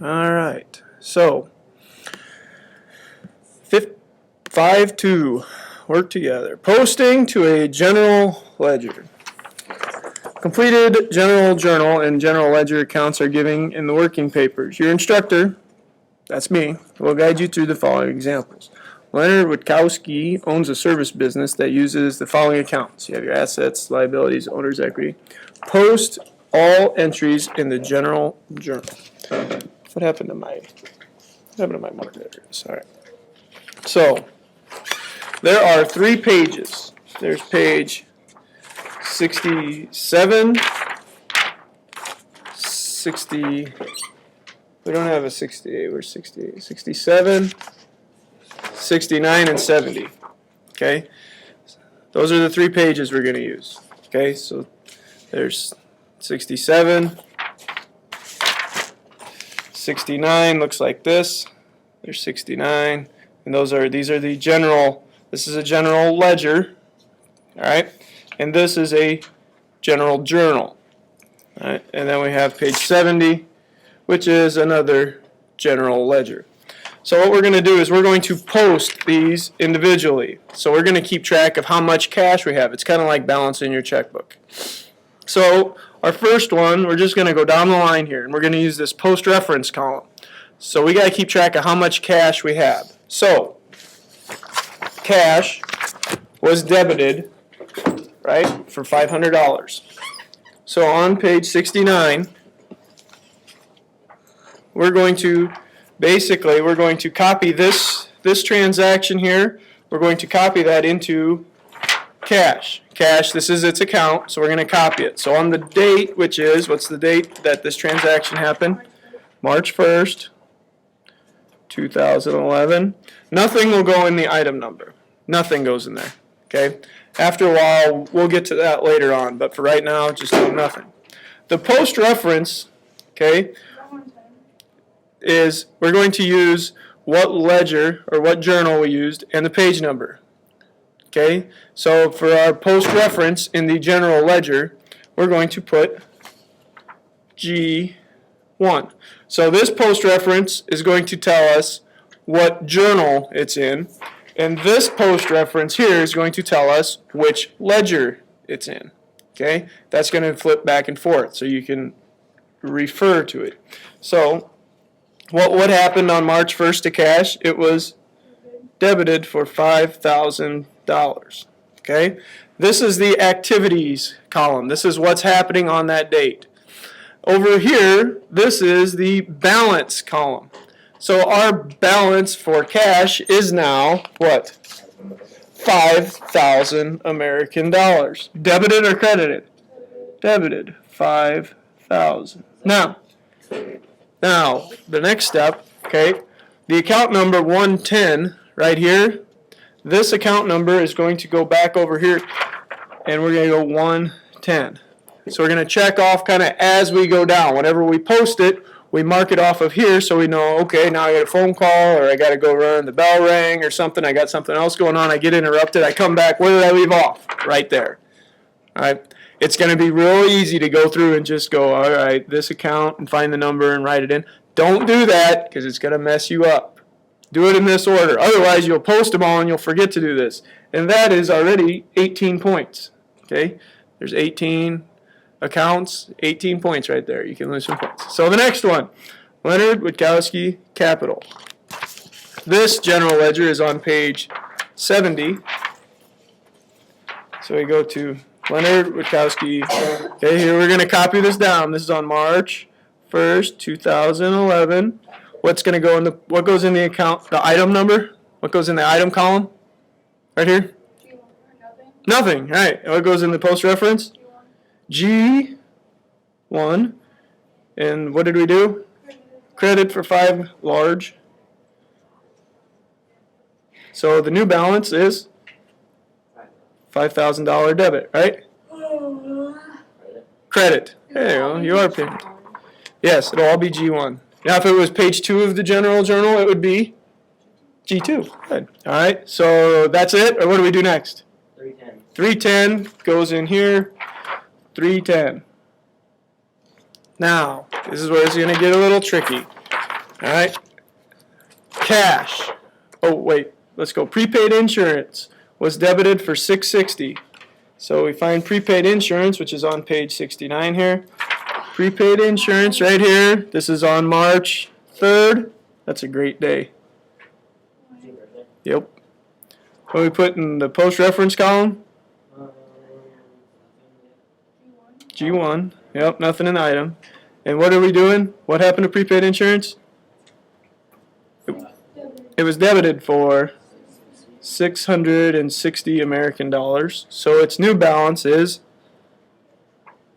All right. So 5-2. Work together. Posting to a general ledger. Completed general journal and general ledger accounts are given in the working papers. Your instructor, that's me, will guide you through the following examples. Leonard Witkowski owns a service business that uses the following accounts. You have your assets, liabilities, owner's equity. Post all entries in the general journal. What happened to my marker? All right. So there are 3 pages. There's page 67, 60. We don't have a 68. We're 68. 67, 69, and 70. Okay? Those are the 3 pages we're going to use. Okay? So there's 67. 69 looks like this. There's 69. And these are the general, this is a general ledger. All right? And this is a general journal. All right? And then we have page 70, which is another general ledger. So what we're going to do is we're going to post these individually. So we're going to keep track of how much cash we have. It's kind of like balancing your checkbook. So our first one, we're just going to go down the line here, and we're going to use this post reference column. So we got to keep track of how much cash we have. So cash was debited, right, for $500. So on page 69, we're going to copy this transaction here. We're going to copy that into cash. Cash, this is its account, so we're going to copy it. So on the date, which is, what's the date that this transaction happened? March 1st, 2011. Nothing will go in the item number. Nothing goes in there. Okay? After a while, we'll get to that later on, but for right now, just do nothing. The post reference, okay, is we're going to use what ledger or what journal we used and the page number. Okay, so for our post reference in the general ledger, we're going to put G1. So this post reference is going to tell us what journal it's in, and this post reference here is going to tell us which ledger it's in. Okay, that's going to flip back and forth so you can refer to it. So what happened on March 1st to cash? It was debited for $5,000. Okay? This is the activities column. This is what's happening on that date. Over here, this is the balance column. So our balance for cash is now what? 5,000 American dollars. Debited or credited? Debited. 5,000. Now, the next step, okay, the account number 110 right here, this account number is going to go back over here, and we're going to go 110. So we're going to check off kind of as we go down. Whenever we post it, we mark it off of here so we know, okay, now I got a phone call, or I got to go run, the bell rang or something, I got something else going on, I get interrupted, I come back, where did I leave off? Right there. All right. It's going to be real easy to go through and just go, all right, this account, and find the number and write it in. Don't do that because it's going to mess you up. Do it in this order. Otherwise, you'll post them all and you'll forget to do this. And that is already 18 points. Okay? There's 18 accounts, 18 points right there. You can lose some points. So the next one, Leonard Witkowski Capital. This general ledger is on page 70. So we go to Leonard Witkowski. Okay, here we're going to copy this down. This is on March 1st, 2011. What's going to go in the, what goes in the account, the item number? What goes in the item column? Right here? Nothing. All right. And what goes in the post reference? G1. And what did we do? Credit for 5 large. So the new balance is $5,000 debit, right? Credit. There you go. You are paying. Yes, it'll all be G1. Now, if it was page 2 of the general journal, it would be G2. Good. All right. So that's it. Or what do we do next? 310. 310 goes in here. 310. Now, this is where it's going to get a little tricky. All right. Cash. Oh, wait. Let's go. Prepaid insurance was debited for $660. So we find prepaid insurance, which is on page 69 here. Prepaid insurance right here. This is on March 3rd. That's a great day. Yep. What do we put in the post reference column? G1. Yep, nothing in the item. And what are we doing? What happened to prepaid insurance? It was debited for 660 American dollars. So its new balance is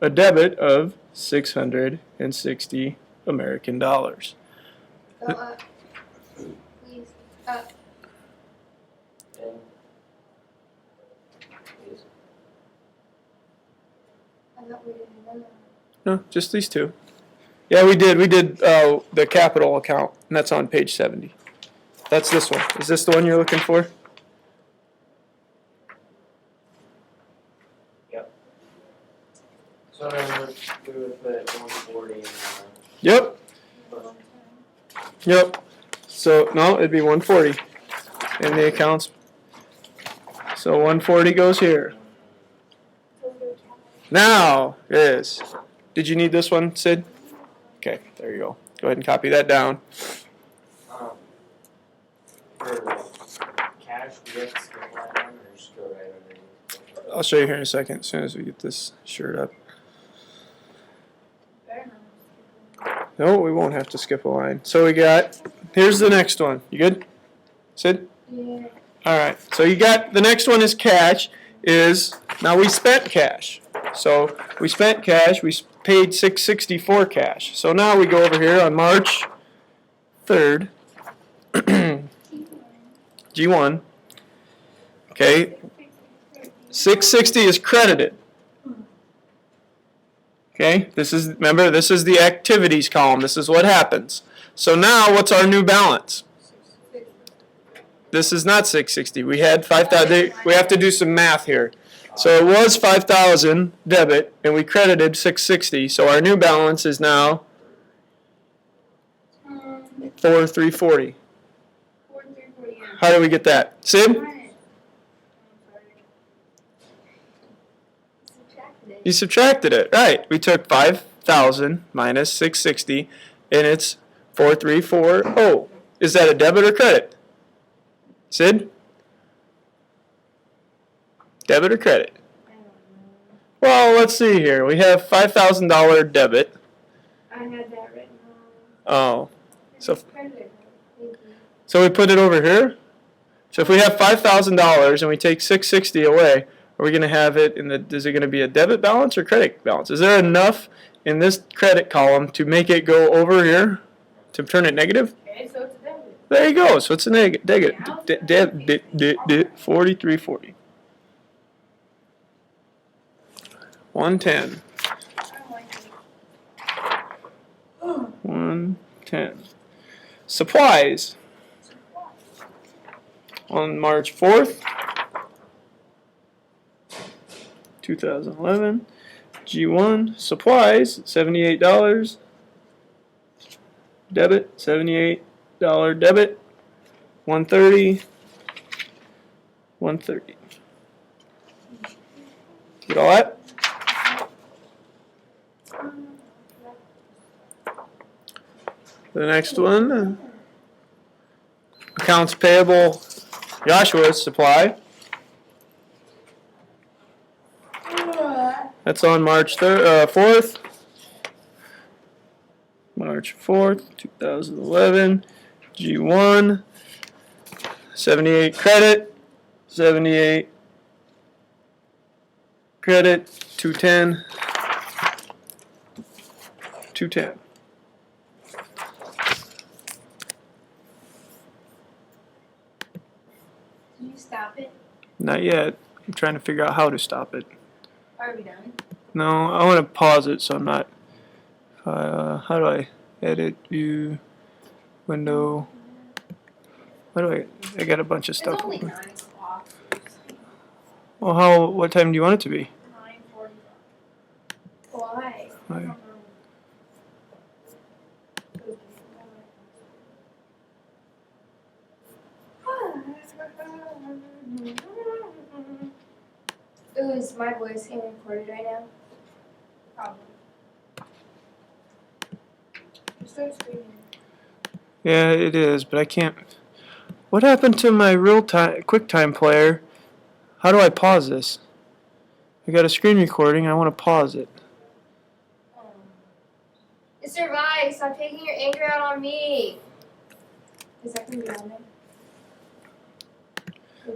a debit of 660 American dollars. Go up. Please. Up. I thought we did another one. No, just these two. Yeah, we did. We did the capital account, and that's on page 70. That's this one. Is this the one you're looking for? Yep. So then we would put 140 in Yep. Yep. So, no, it'd be 140 in the accounts. So 140 goes here. Now is, did you need this one, Sid? Okay, there you go. Go ahead and copy that down. for cash, we have to skip that one or just go right underneath? I'll show you here in a second as soon as we get this shirt up. No, we won't have to skip a line. So we got, here's the next one. You good, Sid? Yeah. All right, so you got, the next one is cash, now we spent cash. So we spent cash, we paid $664 cash. So now we go over here on March 3rd, G1, okay, 660 is credited. Okay, remember, this is the activities column, this is what happens. So now what's our new balance? This is not 660. We had 5,000. We have to do some math here. So it was 5,000 debit, and we credited 660. So our new balance is now 4,340. 4,340. How do we get that, Sid? You subtracted it, right? We took 5,000 minus 660, and it's 4,340. Is that a debit or credit? Sid? Debit or credit? I don't know. Well, let's see here. We have $5,000 debit. I had that written on. Oh, so Credit. Thank you. so we put it over here. So if we have $5,000 and we take 660 away, are we going to have it in the? Is it going to be a debit balance or credit balance? Is there enough in this credit column to make it go over here to turn it negative? Okay, so it's a debit. There you go. So it's a negative. 4,340. 110. I don't like it. 110. Supplies. On March 4th, 2011, G1, supplies, $78. Debit, $78 debit, 130, 130. Get all that? The next one, accounts payable, Joshua's supply. That's on March 4th. March 4th, 2011. G1. 78 credit. 78 credit. 210. 210. Did you stop it? Not yet. I'm trying to figure out how to stop it. Are we done? No, I want to pause it so I'm not. How do I edit, view, window? What do I got a bunch of It's stuff only open. 9 o'clock. Well, what time do you want it to be? 9:45. Why? Why? is my voice being recorded right now? Probably. Start screaming. Yeah, it is, but I can't. What happened to my real time QuickTime player? How do I pause this? I got a screen recording. I want to pause it. Mr. Vi, stop taking your anger out on me. Is that gonna be on there?